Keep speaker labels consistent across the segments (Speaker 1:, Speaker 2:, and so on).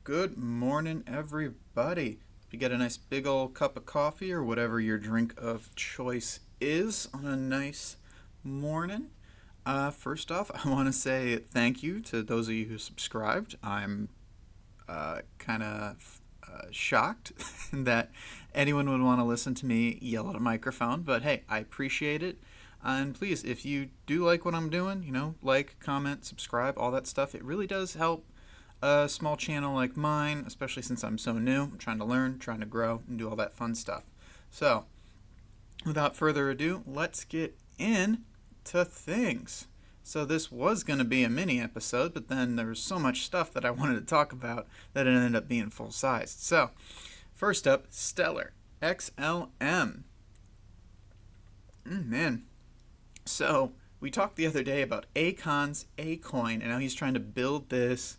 Speaker 1: Good morning, everybody. You get a nice big old cup of coffee or whatever your drink of choice is on a nice morning. First off, I want to say thank you to those of you who subscribed. I'm kind of shocked that anyone would want to listen to me yell at a microphone, but hey, I appreciate it. And please, if you do like what I'm doing, like, comment, subscribe, all that stuff. It really does help a small channel like mine, especially since I'm so new. I'm trying to learn, trying to grow, and do all that fun stuff. So, without further ado, let's get into things. So this was going to be a mini episode, but then there was so much stuff that I wanted to talk about that it ended up being full-sized. So, first up, Stellar XLM. Man. So, we talked the other day about Akon's Akoin, and how he's trying to build this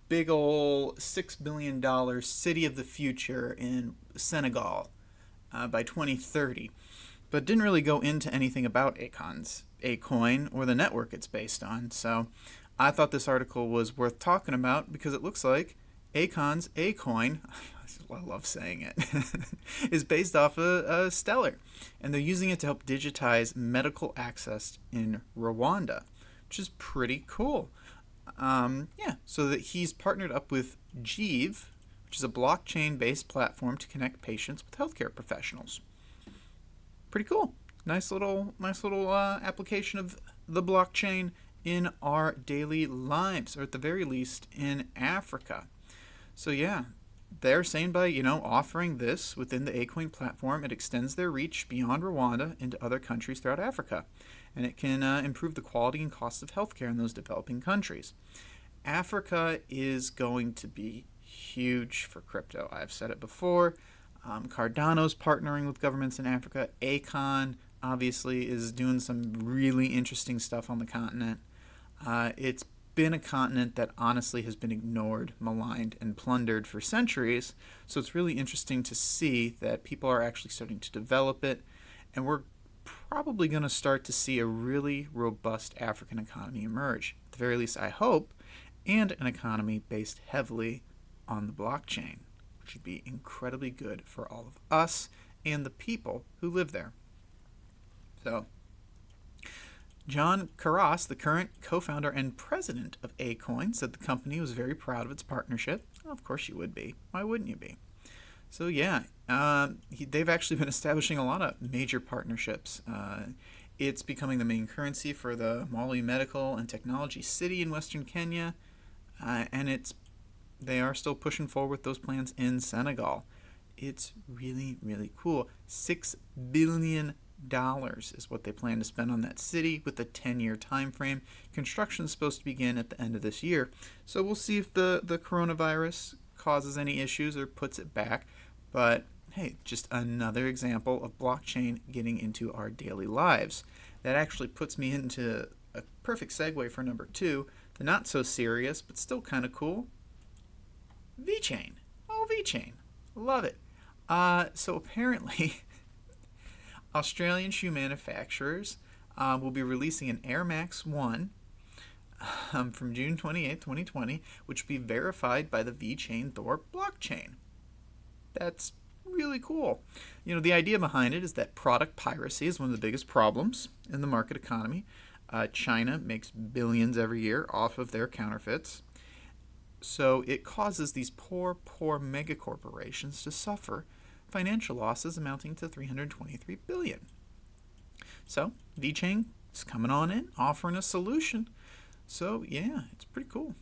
Speaker 1: big ol' $6 billion city of the future in Senegal by 2030, but didn't really go into anything about Akon's Akoin or the network it's based on. So I thought this article was worth talking about because it looks like Akon's Akoin, I love saying it, is based off of Stellar, and they're using it to help digitize medical access in Rwanda, which is pretty cool. So that he's partnered up with Jeev, which is a blockchain-based platform to connect patients with healthcare professionals. Pretty cool. Nice little application of the blockchain in our daily lives, or at the very least in Africa. So yeah, they're saying by offering this within the Akoin platform, it extends their reach beyond Rwanda into other countries throughout Africa, and it can improve the quality and cost of healthcare in those developing countries. Africa is going to be huge for crypto. I've said it before. Cardano's partnering with governments in Africa. Akon obviously is doing some really interesting stuff on the continent. It's been a continent that honestly has been ignored, maligned, and plundered for centuries. So it's really interesting to see that people are actually starting to develop it, and we're probably going to start to see a really robust African economy emerge. At the very least, I hope, and an economy based heavily on the blockchain, which would be incredibly good for all of us and the people who live there. So, John Karras, the current co-founder and president of Akoin, said the company was very proud of its partnership. Well, of course you would be. Why wouldn't you be? So yeah, they've actually been establishing a lot of major partnerships. It's becoming the main currency for the Mali Medical and Technology City in Western Kenya, and they are still pushing forward with those plans in Senegal. It's really, really cool. $6 billion is what they plan to spend on that city with a 10-year time frame. Construction is supposed to begin at the end of this year. So we'll see if the coronavirus causes any issues or puts it back. But hey, just another example of blockchain getting into our daily lives. That actually puts me into a perfect segue for number 2, the not so serious but still kind of cool, Vechain. Oh, Vechain. Love it. So apparently Australian shoe manufacturers will be releasing an Air Max 1 from June 28, 2020, which will be verified by the Vechain Thor blockchain. That's really cool. The idea behind it is that product piracy is one of the biggest problems in the market economy. China makes billions every year off of their counterfeits. So it causes these poor mega corporations to suffer financial losses amounting to $323 billion. So Vechain is coming on in, offering a solution. So yeah, it's pretty cool.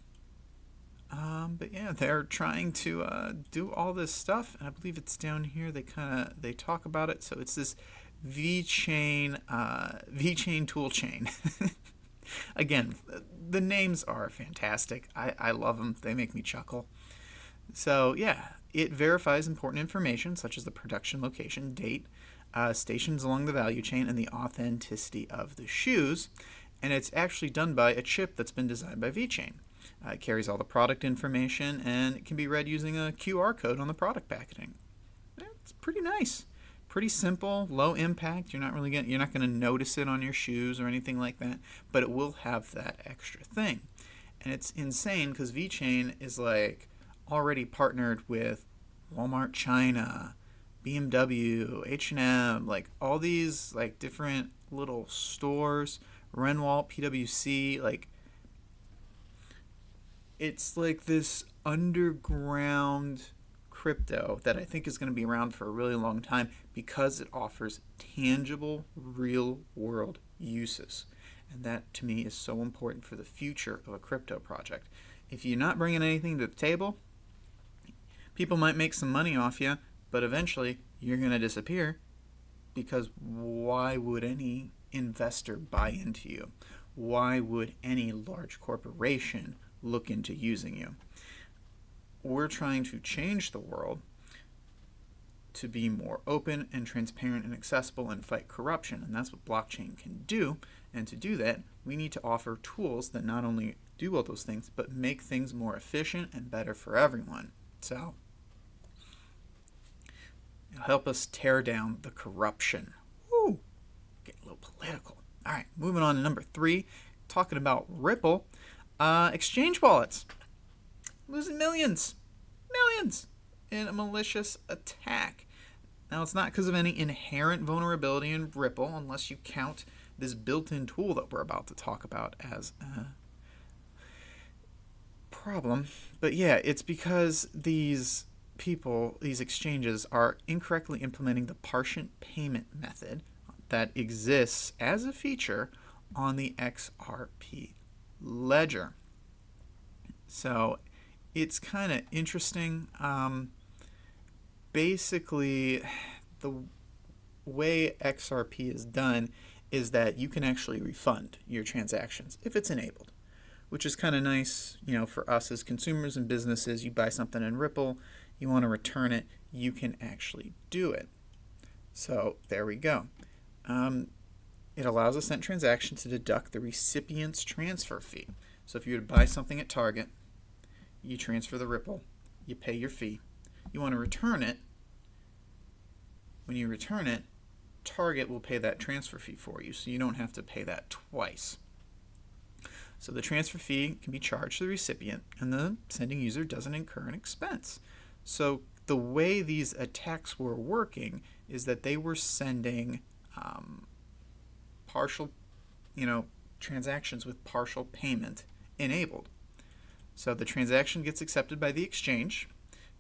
Speaker 1: But yeah, they're trying to do all this stuff, and I believe it's down here. They talk about it. So it's this Vechain tool chain. Again, the names are fantastic. I love them. They make me chuckle. So yeah, it verifies important information such as the production location, date, stations along the value chain, and the authenticity of the shoes. And it's actually done by a chip that's been designed by Vechain. It carries all the product information, and it can be read using a QR code on the product packaging. It's pretty nice. Pretty simple, low impact. You're not going to notice it on your shoes or anything like that, but it will have that extra thing. And it's insane because Vechain is like already partnered with Walmart China, BMW, H&M, like all these like different little stores, Renwalt, PwC, like it's like this underground crypto that I think is going to be around for a really long time because it offers tangible, real world uses. And that to me is so important for the future of a crypto project. If you're not bringing anything to the table, people might make some money off you, but eventually you're going to disappear because why would any investor buy into you? Why would any large corporation look into using you? We're trying to change the world to be more open and transparent and accessible and fight corruption, and that's what blockchain can do. And to do that, we need to offer tools that not only do all those things, but make things more efficient and better for everyone. So it'll help us tear down the corruption. Woo! Getting a little political. All right, moving on to number 3, talking about Ripple. Exchange wallets. Losing millions in a malicious attack. Now, it's not because of any inherent vulnerability in Ripple, unless you count this built-in tool that we're about to talk about as a problem. But yeah, it's because these people, these exchanges, are incorrectly implementing the partial payment method that exists as a feature on the XRP ledger. So it's kind of interesting. Basically, the way XRP is done is that you can actually refund your transactions if it's enabled, which is kind of nice, for us as consumers and businesses. You buy something in Ripple, you want to return it, you can actually do it. So there we go. It allows a sent transaction to deduct the recipient's transfer fee. So if you were to buy something at Target, you transfer the Ripple, you pay your fee. You want to return it. When you return it, Target will pay that transfer fee for you, so you don't have to pay that twice. So the transfer fee can be charged to the recipient, and the sending user doesn't incur an expense. So the way these attacks were working is that they were sending partial, transactions with partial payment enabled. So the transaction gets accepted by the exchange,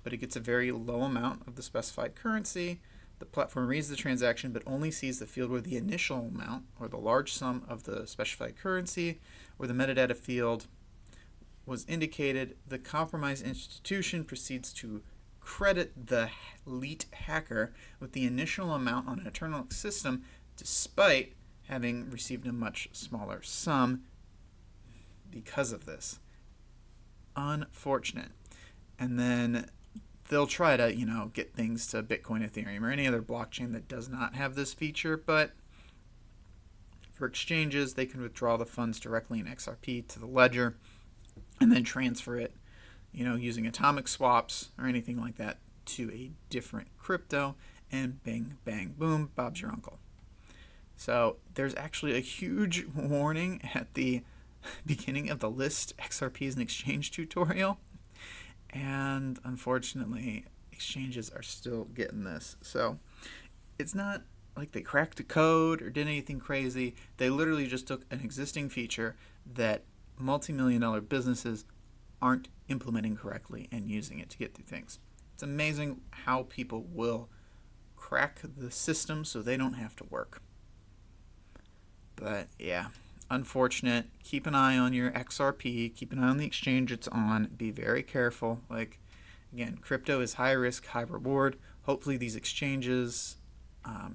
Speaker 1: but it gets a very low amount of the specified currency. The platform reads the transaction, but only sees the field where the initial amount, or the large sum of the specified currency, or the metadata field was indicated. The compromised institution proceeds to credit the elite hacker with the initial amount on an internal system, despite having received a much smaller sum because of this. Unfortunate. And then they'll try to, get things to Bitcoin, Ethereum, or any other blockchain that does not have this feature, but for exchanges, they can withdraw the funds directly in XRP to the ledger and then transfer it, using atomic swaps or anything like that to a different crypto, and bang, bang, boom, Bob's your uncle. So there's actually a huge warning at the beginning of the list XRP is an exchange tutorial, and unfortunately exchanges are still getting this. So it's not like they cracked a code or did anything crazy. They literally just took an existing feature that multi-million-dollar businesses aren't implementing correctly and using it to get through things. It's amazing how people will crack the system so they don't have to work. But yeah, unfortunate. Keep an eye on your XRP. Keep an eye on the exchange it's on. Be very careful. Again, crypto is high risk, high reward. Hopefully these exchanges,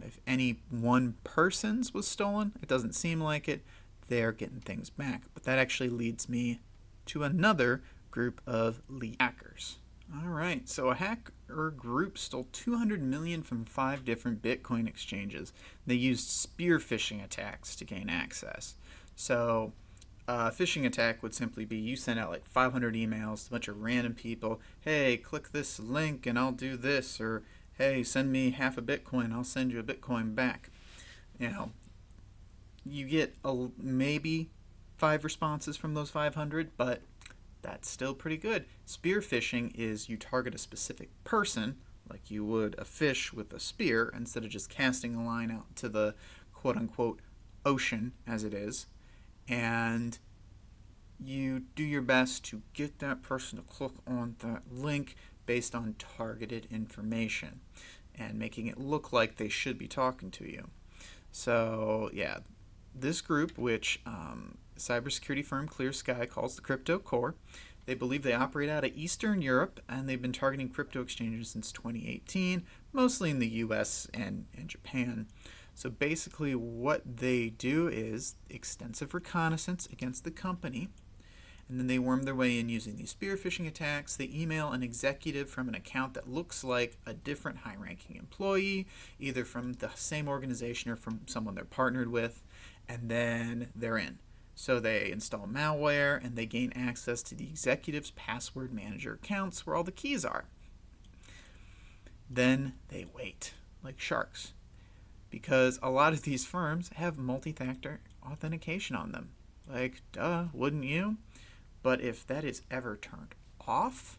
Speaker 1: if any one person's was stolen, it doesn't seem like it, they're getting things back. But that actually leads me to another group of lead hackers. All right, so a hacker group stole $200 million from 5 different Bitcoin exchanges. They used spear phishing attacks to gain access. So a phishing attack would simply be you send out 500 emails to a bunch of random people. Hey, click this link and I'll do this. Or, hey, send me half a Bitcoin, I'll send you a Bitcoin back. You get maybe 5 responses from those 500, but That's still pretty good. Spear phishing is you target a specific person, like you would a fish with a spear, instead of just casting a line out to the quote-unquote ocean, as it is, and you do your best to get that person to click on that link based on targeted information and making it look like they should be talking to you. So, yeah, this group, which cybersecurity firm Clear Sky calls the Crypto Core, they believe they operate out of Eastern Europe, and they've been targeting crypto exchanges since 2018, mostly in the US and Japan. So basically what they do is extensive reconnaissance against the company, and then they worm their way in using these spear phishing attacks. They email an executive from an account that looks like a different high-ranking employee, either from the same organization or from someone they're partnered with, and then they're in. So they install malware, and they gain access to the executive's password manager accounts where all the keys are. Then they wait, like sharks, because a lot of these firms have multi-factor authentication on them. Like, duh, wouldn't you? But if that is ever turned off,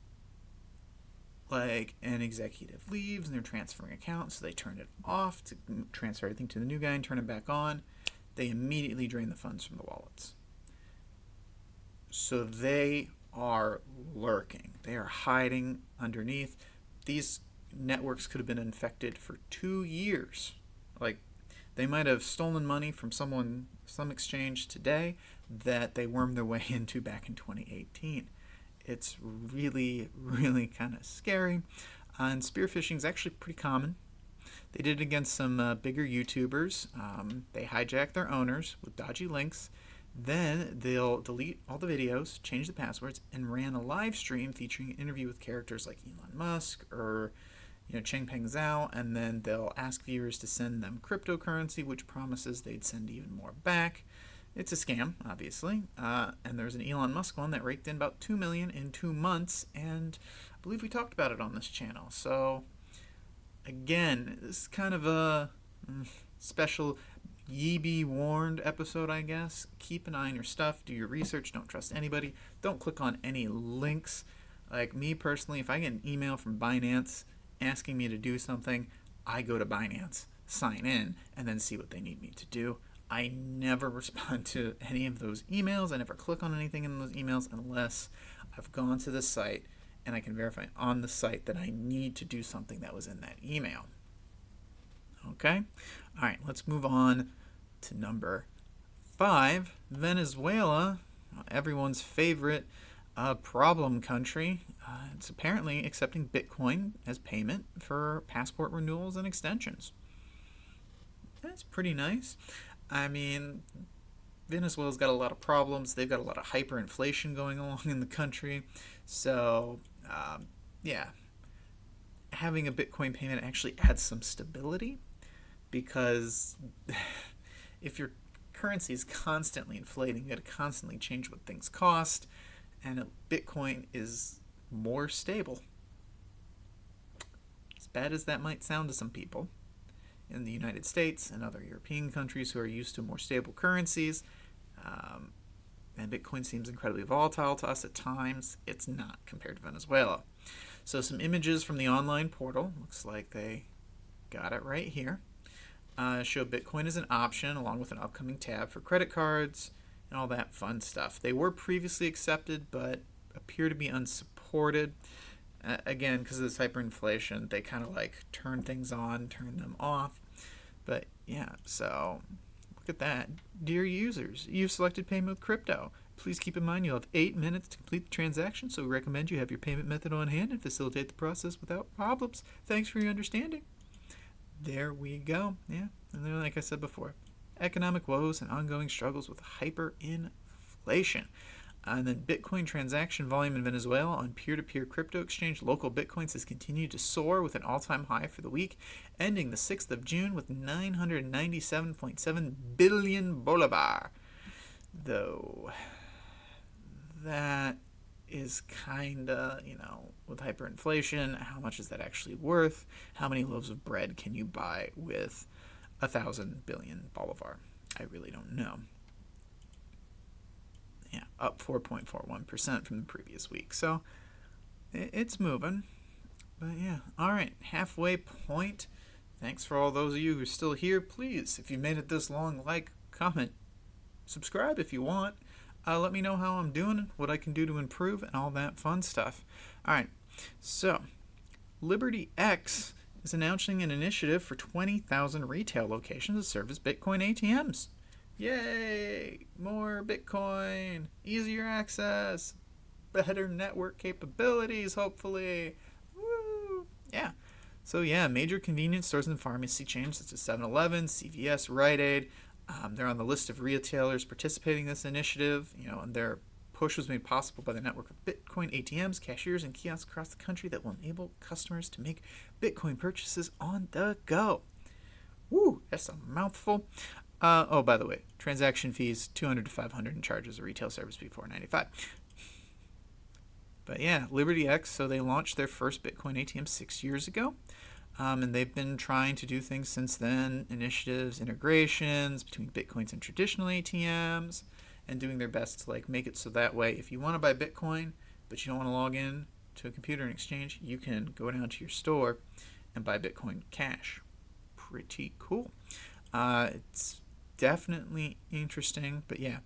Speaker 1: like an executive leaves and they're transferring accounts, so they turn it off to transfer everything to the new guy and turn it back on, they immediately drain the funds from the wallets. So they are lurking. They are hiding underneath. These networks could have been infected for 2 years. Like, they might have stolen money from some exchange today that they wormed their way into back in 2018. It's really, really kind of scary. And spear phishing is actually pretty common. They did it against some bigger YouTubers. They hijack their owners with dodgy links. Then they'll delete all the videos, change the passwords, and ran a live stream featuring an interview with characters like Elon Musk or Changpeng Zhao, and then they'll ask viewers to send them cryptocurrency, which promises they'd send even more back. It's a scam, obviously, and there's an Elon Musk one that raked in about $2 million in 2 months, and I believe we talked about it on this channel. So, again, this is kind of a special ye be warned episode, I guess. Keep an eye on your stuff, do your research, don't trust anybody, don't click on any links. Like me personally, if I get an email from Binance asking me to do something, I go to Binance, sign in, and then see what they need me to do. I never respond to any of those emails. I never click on anything in those emails unless I've gone to the site and I can verify on the site that I need to do something that was in that email. Okay? All right, let's move on to number 5. Venezuela, everyone's favorite problem country. It's apparently accepting Bitcoin as payment for passport renewals and extensions. That's pretty nice. I mean, Venezuela's got a lot of problems. They've got a lot of hyperinflation going along in the country. So, yeah, having a Bitcoin payment actually adds some stability, because if your currency is constantly inflating, you got to constantly change what things cost, and Bitcoin is more stable. As bad as that might sound to some people in the United States and other European countries who are used to more stable currencies, and Bitcoin seems incredibly volatile to us at times, it's not compared to Venezuela. So some images from the online portal, looks like they got it right here, show Bitcoin as an option along with an upcoming tab for credit cards and all that fun stuff. They were previously accepted but appear to be unsupported. Again, because of this hyperinflation, they kind of like turn things on, turn them off. But yeah, so look at that. Dear users, you've selected payment with crypto. Please keep in mind you'll have 8 minutes to complete the transaction, so we recommend you have your payment method on hand and facilitate the process without problems. Thanks for your understanding. There we go. Yeah, and then, like I said before, economic woes and ongoing struggles with hyperinflation. And then Bitcoin transaction volume in Venezuela on peer-to-peer crypto exchange Local Bitcoins has continued to soar with an all-time high for the week, ending the 6th of June with 997.7 billion bolivar. Though that is kinda, with hyperinflation, how much is that actually worth? How many loaves of bread can you buy with 1,000 billion bolivar? I really don't know. Yeah, up 4.41% from the previous week. So it's moving. But yeah, all right, halfway point. Thanks for all those of you who are still here. Please, if you made it this long, like, comment, subscribe if you want. Let me know how I'm doing, what I can do to improve, and all that fun stuff. All right, so LibertyX is announcing an initiative for 20,000 retail locations to serve as Bitcoin ATMs. Yay! More Bitcoin, easier access, better network capabilities, hopefully. Woo! Yeah. So yeah, major convenience stores and pharmacy chains such as 7-Eleven, CVS, Rite Aid, they're on the list of retailers participating in this initiative. And their push was made possible by the network of Bitcoin ATMs, cashiers, and kiosks across the country that will enable customers to make Bitcoin purchases on the go. Woo, that's a mouthful. Oh, by the way, transaction fees $200 to $500 and charges a retail service fee $495. But yeah, LibertyX, so they launched their first Bitcoin ATM 6 years ago. And they've been trying to do things since then, initiatives, integrations between Bitcoins and traditional ATMs, and doing their best to make it so that way if you want to buy Bitcoin, but you don't want to log in to a computer and exchange, you can go down to your store and buy Bitcoin cash. Pretty cool. It's definitely interesting, but yeah.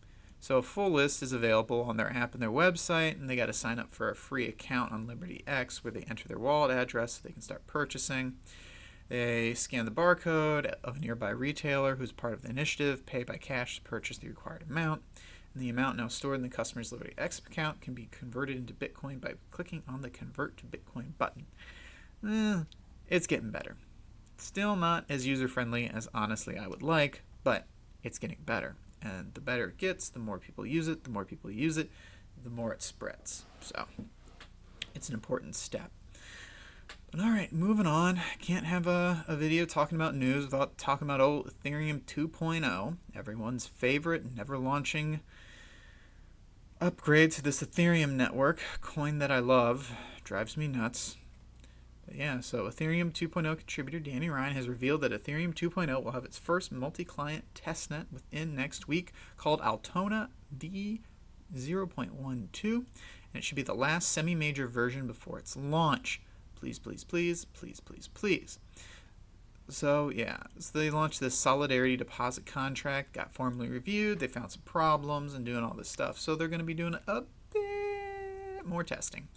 Speaker 1: So a full list is available on their app and their website, and they got to sign up for a free account on LibertyX where they enter their wallet address so they can start purchasing. They scan the barcode of a nearby retailer who's part of the initiative, pay by cash to purchase the required amount, and the amount now stored in the customer's LibertyX account can be converted into Bitcoin by clicking on the Convert to Bitcoin button. It's getting better. Still not as user-friendly as honestly I would like, but it's getting better. And the better it gets, the more people use it, the more it spreads. So it's an important step. But all right, moving on. Can't have a video talking about news without talking about old Ethereum 2.0, everyone's favorite, never launching upgrade to this Ethereum network, coin that I love, drives me nuts. But yeah, so Ethereum 2.0 contributor Danny Ryan has revealed that Ethereum 2.0 will have its first multi-client testnet within next week called Altona V0.12, and it should be the last semi-major version before its launch. Please, please, please, please, please, please. So yeah, so they launched this Solidarity deposit contract, got formally reviewed, they found some problems and doing all this stuff. So they're going to be doing a bit more testing.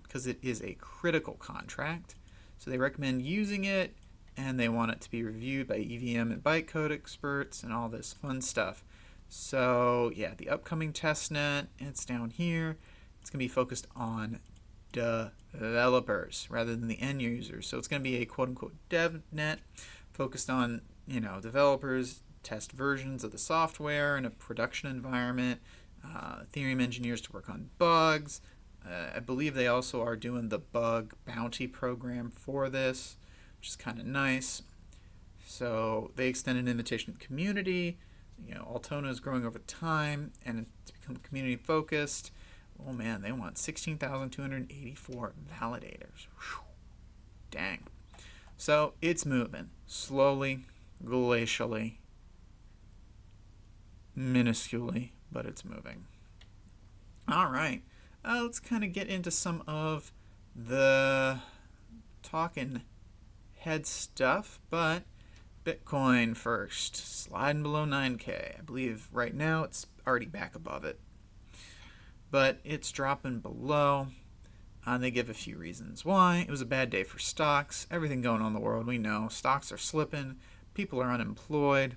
Speaker 1: Because it is a critical contract. So they recommend using it, and they want it to be reviewed by EVM and bytecode experts and all this fun stuff. So yeah, the upcoming testnet, it's down here. It's going to be focused on developers rather than the end users. So it's going to be a quote-unquote dev net focused on, developers, test versions of the software in a production environment, Ethereum engineers to work on bugs. I believe they also are doing the bug bounty program for this, which is kind of nice. So they extend an invitation to the community. Altona is growing over time, and it's become community focused. Oh man, they want 16,284 validators. Whew. Dang. So it's moving slowly, glacially, minusculely, but it's moving. All right. Let's kind of get into some of the talking head stuff, but Bitcoin first, sliding below 9K. I believe right now it's already back above it, but it's dropping below. They give a few reasons why. It was a bad day for stocks. Everything going on in the world, we know. Stocks are slipping. People are unemployed.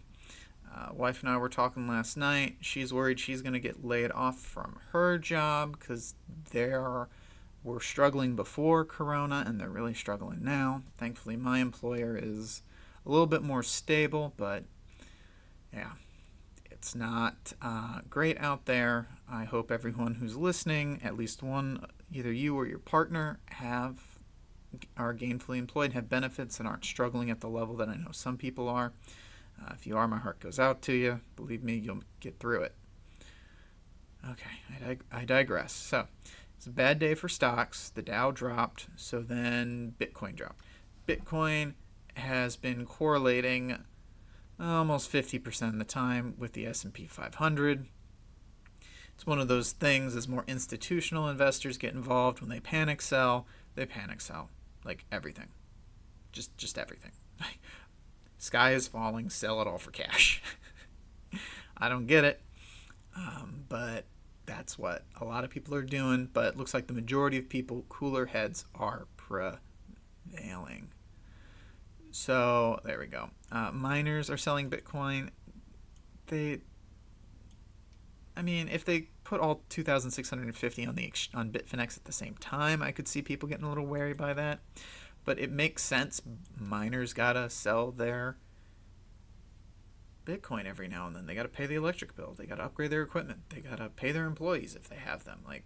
Speaker 1: Wife and I were talking last night. She's worried she's going to get laid off from her job because were struggling before Corona and they're really struggling now. Thankfully, my employer is a little bit more stable, but yeah, it's not great out there. I hope everyone who's listening, at least one, either you or your partner, are gainfully employed, have benefits, and aren't struggling at the level that I know some people are. If you are, my heart goes out to you. Believe me, you'll get through it. Okay, I digress. So, it's a bad day for stocks. The Dow dropped, so then Bitcoin dropped. Bitcoin has been correlating almost 50% of the time with the S&P 500. It's one of those things, as more institutional investors get involved, when they panic sell, like everything. Just everything. Sky is falling, sell it all for cash. I don't get it, but that's what a lot of people are doing. But it looks like the majority of people, cooler heads are prevailing. So there we go. Miners are selling Bitcoin. If they put all 2,650 on Bitfinex at the same time, I could see people getting a little wary by that. But it makes sense. Miners gotta sell their Bitcoin every now and then. They gotta pay the electric bill. They gotta upgrade their equipment. They gotta pay their employees if they have them. Like,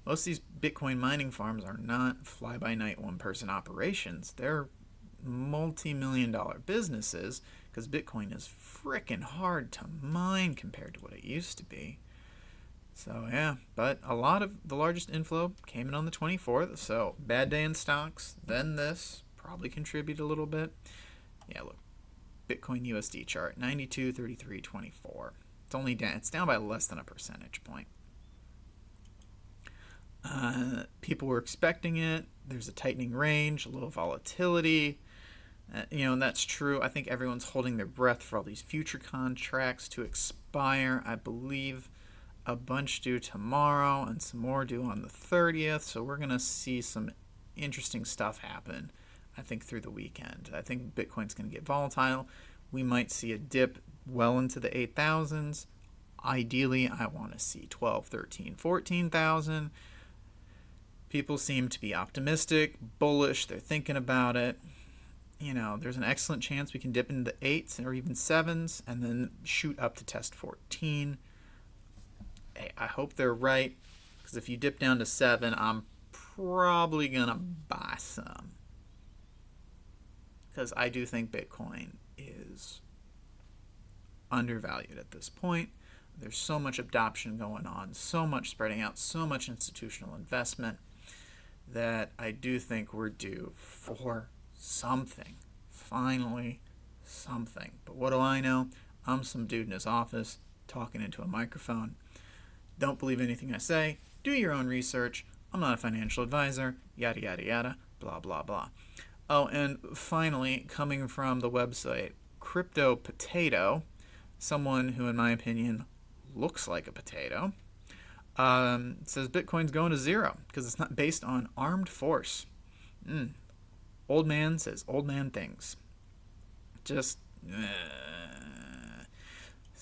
Speaker 1: most of these Bitcoin mining farms are not fly-by-night one-person operations. They're multi-million-dollar businesses, because Bitcoin is frickin' hard to mine compared to what it used to be. So yeah, but a lot of the largest inflow came in on the 24th, so bad day in stocks, then this probably contributed a little bit. Yeah, look, Bitcoin USD chart, 92.33.24. It's down by less than a percentage point. People were expecting it. There's a tightening range, a little volatility. And that's true. I think everyone's holding their breath for all these future contracts to expire. I believe a bunch due tomorrow and some more due on the 30th. So we're going to see some interesting stuff happen, I think, through the weekend. I think Bitcoin's going to get volatile. We might see a dip well into the 8,000s. Ideally, I want to see 12, 13, 14,000. People seem to be optimistic, bullish. They're thinking about it. There's an excellent chance we can dip into the 8s or even 7s and then shoot up to test 14. Hey, I hope they're right, because if you dip down to 7, I'm probably going to buy some. Because I do think Bitcoin is undervalued at this point. There's so much adoption going on, so much spreading out, so much institutional investment, that I do think we're due for something. Finally, something. But what do I know? I'm some dude in his office talking into a microphone. Don't believe anything I say. Do your own research. I'm not a financial advisor. Yada, yada, yada. Blah, blah, blah. Oh, and finally, coming from the website Crypto Potato, someone who, in my opinion, looks like a potato, says Bitcoin's going to zero because it's not based on armed force. Old man says old man things. Says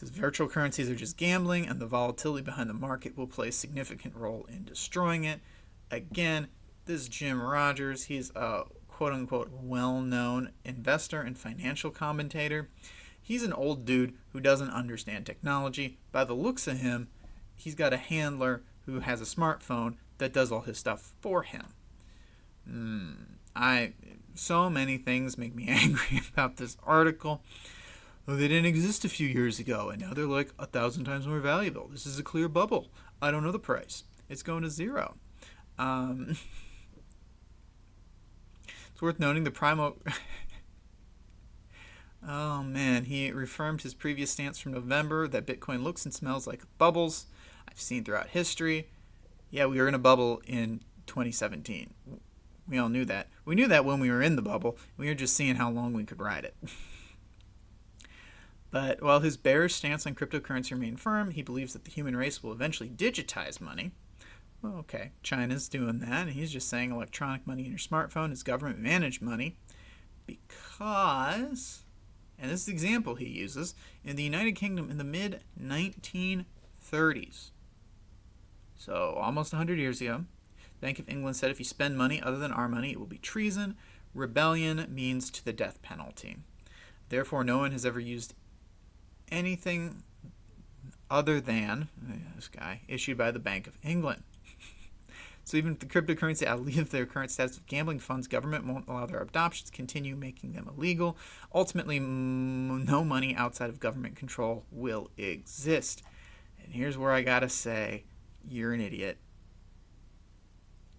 Speaker 1: virtual currencies are just gambling, and the volatility behind the market will play a significant role in destroying it. Again, this is Jim Rogers. He's a quote-unquote well-known investor and financial commentator. He's an old dude who doesn't understand technology. By the looks of him, he's got a handler who has a smartphone that does all his stuff for him. So many things make me angry about this article. Oh, they didn't exist a few years ago, and now they're like 1,000 times more valuable. This is a clear bubble. I don't know the price. It's going to zero. It's worth noting the Primo... Oh man, he reaffirmed his previous stance from November that Bitcoin looks and smells like bubbles I've seen throughout history. Yeah, we were in a bubble in 2017. We all knew that. We knew that when we were in the bubble. We were just seeing how long we could ride it. But while his bearish stance on cryptocurrency remained firm, he believes that the human race will eventually digitize money. Well, okay, China's doing that, and he's just saying electronic money in your smartphone is government-managed money because, and this is the example he uses, in the United Kingdom in the mid-1930s, so almost 100 years ago, the Bank of England said if you spend money other than our money, it will be treason. Rebellion means to the death penalty. Therefore, no one has ever used anything other than this guy issued by the Bank of England. So even if the cryptocurrency outlive their current status of gambling funds, government won't allow their adoption to continue, making them illegal. Ultimately, no money outside of government control will exist. And here's where I gotta say, you're an idiot.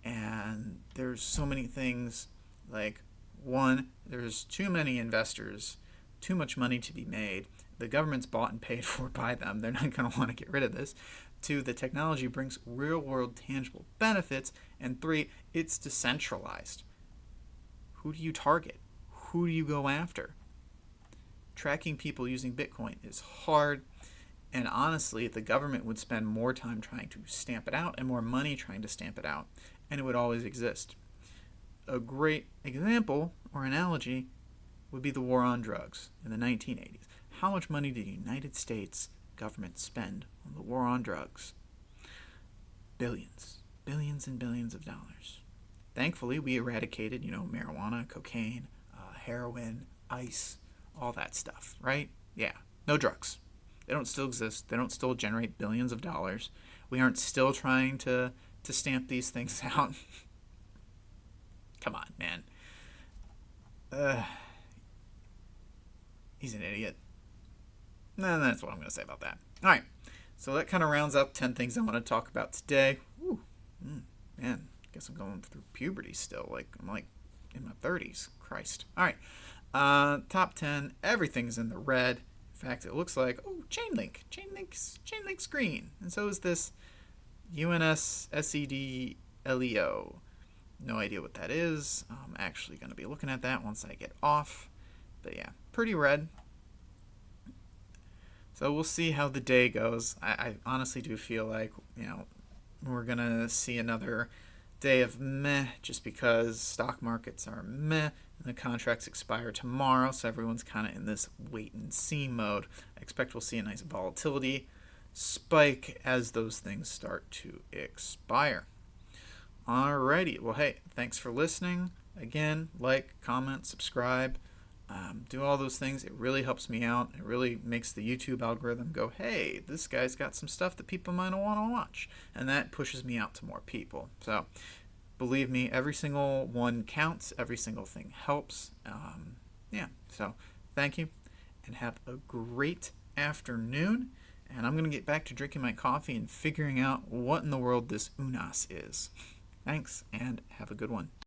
Speaker 1: And there's so many things, like, one, there's too many investors too much money to be made. The government's bought and paid for by them. They're not going to want to get rid of this. 2, the technology brings real-world tangible benefits. And 3, it's decentralized. Who do you target? Who do you go after? Tracking people using Bitcoin is hard. And honestly, the government would spend more time trying to stamp it out and more money trying to stamp it out. And it would always exist. A great example or analogy would be the war on drugs in the 1980s. How much money did the United States government spend on the war on drugs? Billions. Billions and billions of dollars. Thankfully, we eradicated, marijuana, cocaine, heroin, ice, all that stuff, right? Yeah, no drugs. They don't still exist. They don't still generate billions of dollars. We aren't still trying to stamp these things out. Come on, man. He's an idiot. And that's what I'm going to say about that. All right. So that kind of rounds up 10 things I want to talk about today. Man, guess I'm going through puberty still. I'm in my 30s. Christ. All right. Top 10. Everything's in the red. In fact, it looks like, Chainlink. Chainlink's green. And so is this UNSSEDLEO. No idea what that is. I'm actually going to be looking at that once I get off. But yeah, pretty red. So we'll see how the day goes. I honestly do feel like, we're going to see another day of meh just because stock markets are meh and the contracts expire tomorrow. So everyone's kind of in this wait and see mode. I expect we'll see a nice volatility spike as those things start to expire. Alrighty. Well, hey, thanks for listening. Again, like, comment, subscribe. Do all those things. It really helps me out. It really makes the YouTube algorithm go, hey, this guy's got some stuff that people might want to watch. And that pushes me out to more people. So believe me, every single one counts. Every single thing helps. So thank you and have a great afternoon. And I'm going to get back to drinking my coffee and figuring out what in the world this UNAS is. Thanks and have a good one.